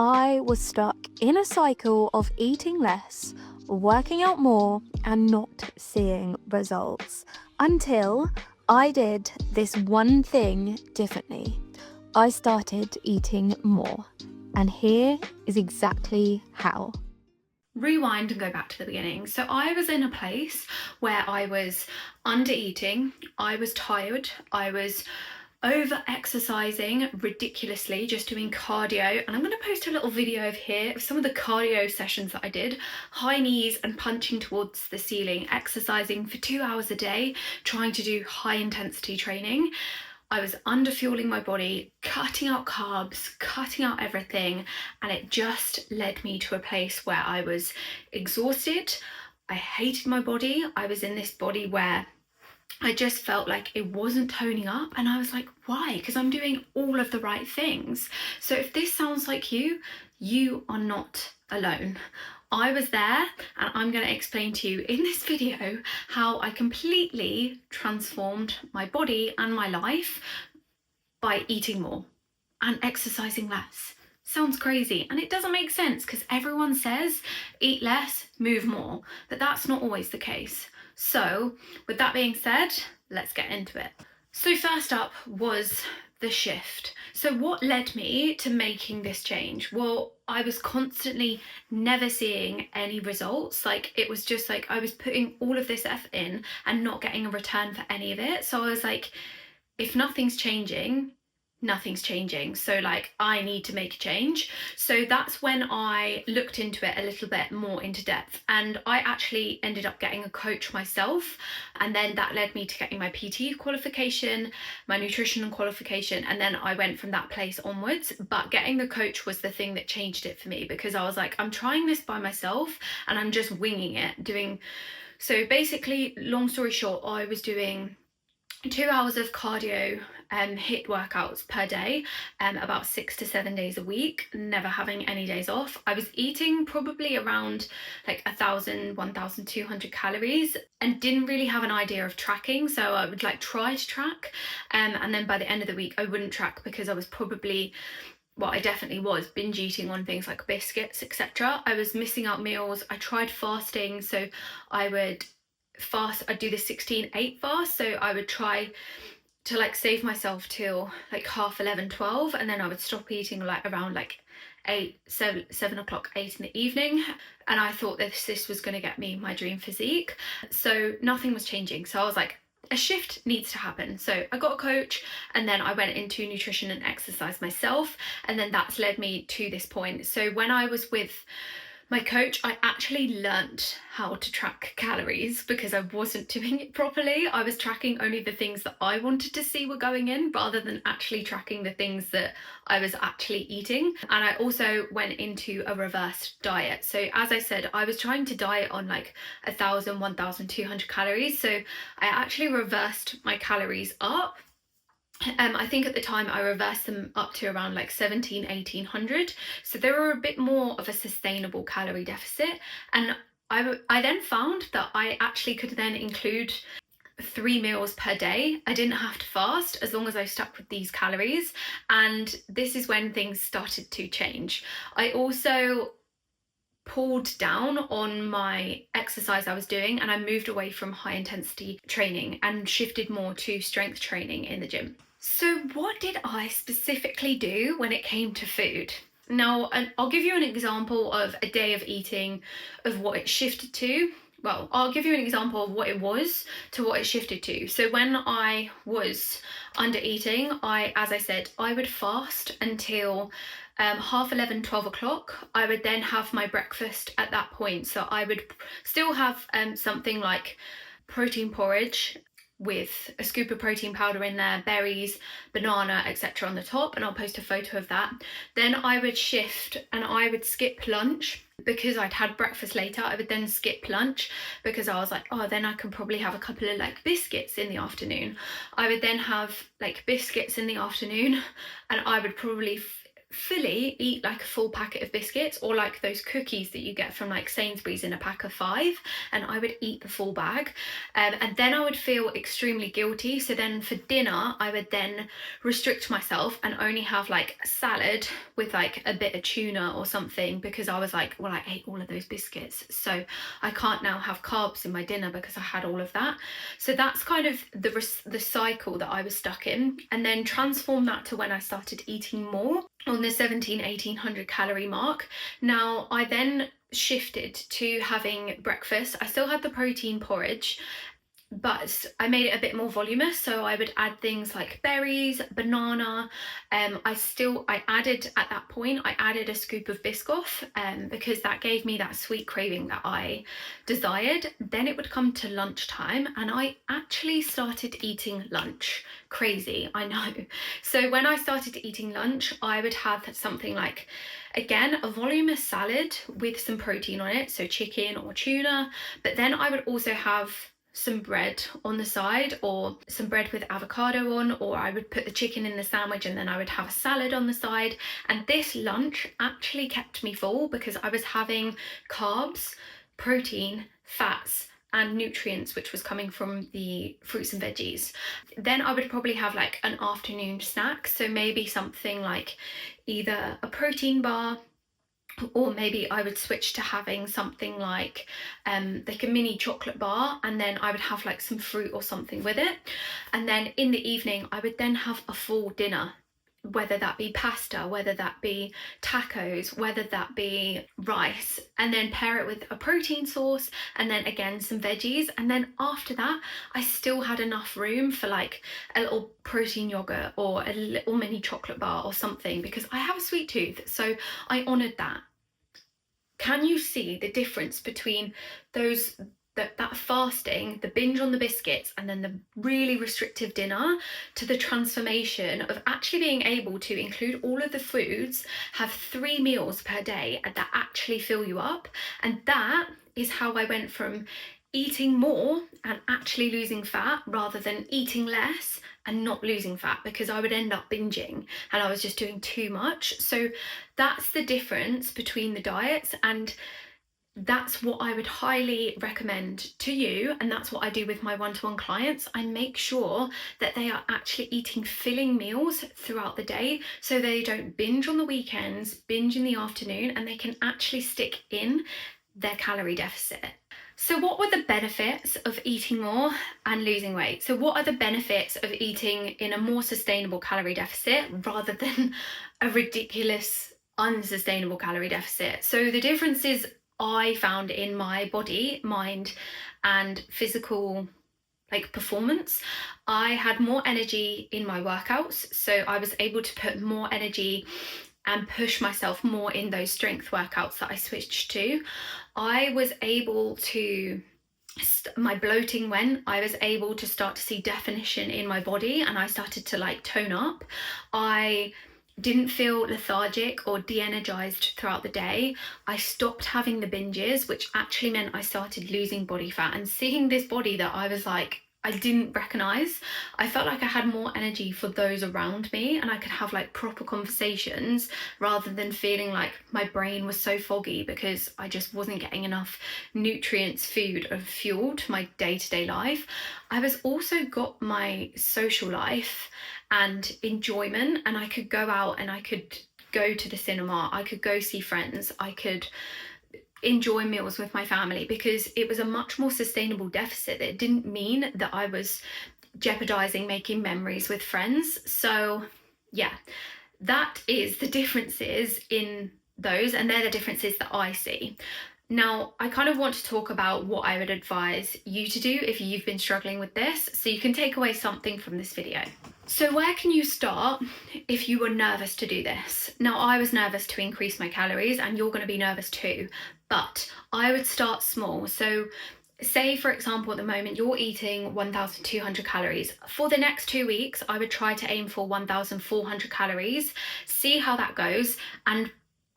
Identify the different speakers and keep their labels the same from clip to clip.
Speaker 1: I was stuck in a cycle of eating less, working out more, and not seeing results until I did this one thing differently. I started eating more. And here is exactly how.
Speaker 2: Rewind and go back to the beginning. So I was in a place where I was under eating, I was tired, I was over exercising ridiculously, just doing cardio. And I'm going to post a little video of here of some of the cardio sessions that I did. High knees and punching towards the ceiling, exercising for 2 hours a day, trying to do high intensity training. I was underfueling my body, cutting out carbs, cutting out everything, and it just led me to a place where I was exhausted. I hated my body. I was in this body where I just felt like it wasn't toning up, and I was like, why? Because I'm doing all of the right things. So if this sounds like you are not alone. I was there, and I'm going to explain to you in this video how I completely transformed my body and my life by eating more and exercising less. Sounds crazy, and it doesn't make sense because everyone says eat less, move more, but that's not always the case. So with that being said, let's get into it. So first up was the shift. So what led me to making this change? Well, I was constantly never seeing any results. Like, it was just like I was putting all of this effort in and not getting a return for any of it. So I was like, if nothing's changing, nothing's changing. So like, I need to make a change. So that's when I looked into it a little bit more into depth, and I actually ended up getting a coach myself, and then that led me to getting my PT qualification, my nutrition qualification, and then I went from that place onwards. But getting the coach was the thing that changed it for me, because I was like, I'm trying this by myself and I'm just winging it, so basically, long story short, I was doing 2 hours of cardio HIIT workouts per day, about 6 to 7 days a week, never having any days off. I was eating probably around like 1,200 calories, and didn't really have an idea of tracking. So I would like try to track, and then by the end of the week I wouldn't track, because I was probably, well, I definitely was binge eating on things like biscuits, etc. I was missing out meals. I tried fasting, so I would fast. I'd do the 16-8 fast, so I would try to like save myself till like 11, 12, and then I would stop eating like around like 7 o'clock, 8 in the evening. And I thought that this was going to get me my dream physique. So nothing was changing. So I was like, a shift needs to happen. So I got a coach, and then I went into nutrition and exercise myself, and then that's led me to this point. So when I was with my coach, I actually learnt how to track calories, because I wasn't doing it properly. I was tracking only the things that I wanted to see were going in, rather than actually tracking the things that I was actually eating. And I also went into a reversed diet. So as I said, I was trying to diet on like 1,200 calories. So I actually reversed my calories up. I think at the time I reversed them up to around like 1,800. So they were a bit more of a sustainable calorie deficit. And I then found that I actually could then include 3 meals per day. I didn't have to fast as long as I stuck with these calories. And this is when things started to change. I also pulled down on my exercise I was doing, and I moved away from high intensity training and shifted more to strength training in the gym. So what did I specifically do when it came to food? Now, I'll give you an example of a day of eating, of what it shifted to. Well, I'll give you an example of what it was to what it shifted to. So when I was under eating, as I said, I would fast until 11, 12 o'clock. I would then have my breakfast at that point. So I would still have something like protein porridge with a scoop of protein powder in there, berries, banana, etc. on the top, and I'll post a photo of that. Then I would shift and I would skip lunch, because I'd had breakfast later. I would then skip lunch, because I was like, oh, then I can probably have a couple of like biscuits in the afternoon. I would then have like biscuits in the afternoon, and I would probably fully eat like a full packet of biscuits, or like those cookies that you get from like Sainsbury's in a pack of 5, and I would eat the full bag, and then I would feel extremely guilty. So then for dinner I would then restrict myself and only have like a salad with like a bit of tuna or something, because I was like, well, I ate all of those biscuits, so I can't now have carbs in my dinner because I had all of that. So that's kind of the cycle that I was stuck in, and then transform that to when I started eating more on the 1800 calorie mark. Now I then shifted to having breakfast. I still had the protein porridge, but I made it a bit more voluminous, so I would add things like berries, banana. I added, at that point I added a scoop of Biscoff, because that gave me that sweet craving that I desired. Then it would come to lunchtime and I actually started eating lunch. Crazy, I know. So when I started eating lunch, I would have something like, again, a voluminous salad with some protein on it, so chicken or tuna, but then I would also have some bread on the side, or some bread with avocado on, or I would put the chicken in the sandwich and then I would have a salad on the side. And this lunch actually kept me full because I was having carbs, protein, fats, and nutrients, which was coming from the fruits and veggies. Then I would probably have like an afternoon snack, so maybe something like either a protein bar, or maybe I would switch to having something like a mini chocolate bar, and then I would have like some fruit or something with it. And then in the evening I would then have a full dinner, whether that be pasta, whether that be tacos, whether that be rice, and then pair it with a protein sauce, and then again some veggies. And then after that I still had enough room for like a little protein yogurt or a little mini chocolate bar or something, because I have a sweet tooth, so I honoured that. Can you see the difference between that fasting, the binge on the biscuits, and then the really restrictive dinner, to the transformation of actually being able to include all of the foods, have 3 meals per day that actually fill you up? And that is how I went from eating more and actually losing fat, rather than eating less and not losing fat, because I would end up binging and I was just doing too much. So that's the difference between the diets, and that's what I would highly recommend to you, and that's what I do with my one-to-one clients. I make sure that they are actually eating filling meals throughout the day, so they don't binge on the weekends, binge in the afternoon, and they can actually stick in their calorie deficit. So what were the benefits of eating more and losing weight? So what are the benefits of eating in a more sustainable calorie deficit rather than a ridiculous unsustainable calorie deficit? So the differences I found in my body, mind, and physical performance, I had more energy in my workouts, so I was able to put more energy and push myself more in those strength workouts that I switched to. I was able to, my bloating went, I was able to start to see definition in my body, and I started to tone up. I didn't feel lethargic or de-energized throughout the day. I stopped having the binges, which actually meant I started losing body fat and seeing this body that I was like, I didn't recognize. I felt like I had more energy for those around me, and I could have proper conversations, rather than feeling like my brain was so foggy because I just wasn't getting enough nutrients, food, or fuel to my day-to-day life. I was also got my social life and enjoyment, and I could go out and I could go to the cinema, I could go see friends, I could enjoy meals with my family, because it was a much more sustainable deficit. It didn't mean that I was jeopardizing making memories with friends. So yeah, that is the differences in those, and they're the differences that I see. Now, I kind of want to talk about what I would advise you to do if you've been struggling with this, so you can take away something from this video. So where can you start if you were nervous to do this? Now, I was nervous to increase my calories, and you're going to be nervous too, but I would start small. So say, for example, at the moment you're eating 1,200 calories. For the next 2 weeks, I would try to aim for 1,400 calories, see how that goes, and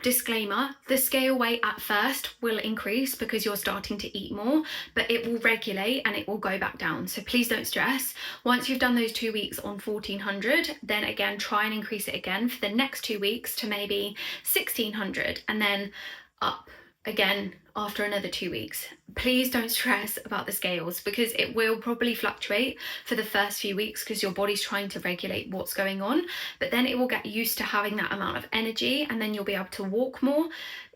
Speaker 2: Disclaimer, the scale weight at first will increase because you're starting to eat more, but it will regulate and it will go back down. So please don't stress. Once you've done those 2 weeks on 1400, then again, try and increase it again for the next 2 weeks to maybe 1600, and then up again after another 2 weeks. Please don't stress about the scales because it will probably fluctuate for the first few weeks because your body's trying to regulate what's going on, but then it will get used to having that amount of energy, and then you'll be able to walk more,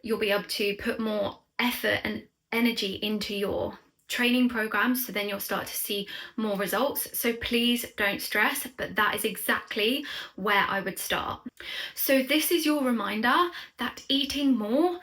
Speaker 2: you'll be able to put more effort and energy into your training programs, so then you'll start to see more results. So please don't stress, but that is exactly where I would start. So this is your reminder that eating more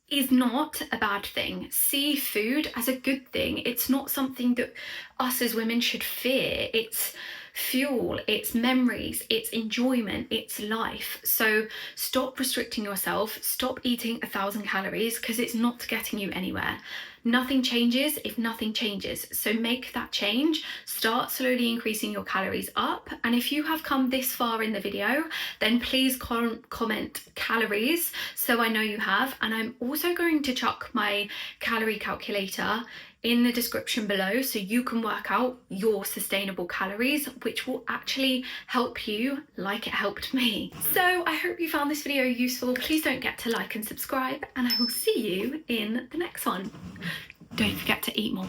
Speaker 2: is not a bad thing. See food as a good thing. It's not something that us as women should fear. It's fuel, it's memories, it's enjoyment, it's life. So stop restricting yourself, stop eating 1,000 calories because it's not getting you anywhere. Nothing changes if nothing changes. So make that change. Start slowly increasing your calories up. And if you have come this far in the video, then please comment calories so I know you have. And I'm also going to chuck my calorie calculator in the description below so you can work out your sustainable calories, which will actually help you like it helped me. So I hope you found this video useful. Please don't forget to like and subscribe, and I will see you in the next one. Don't forget to eat more.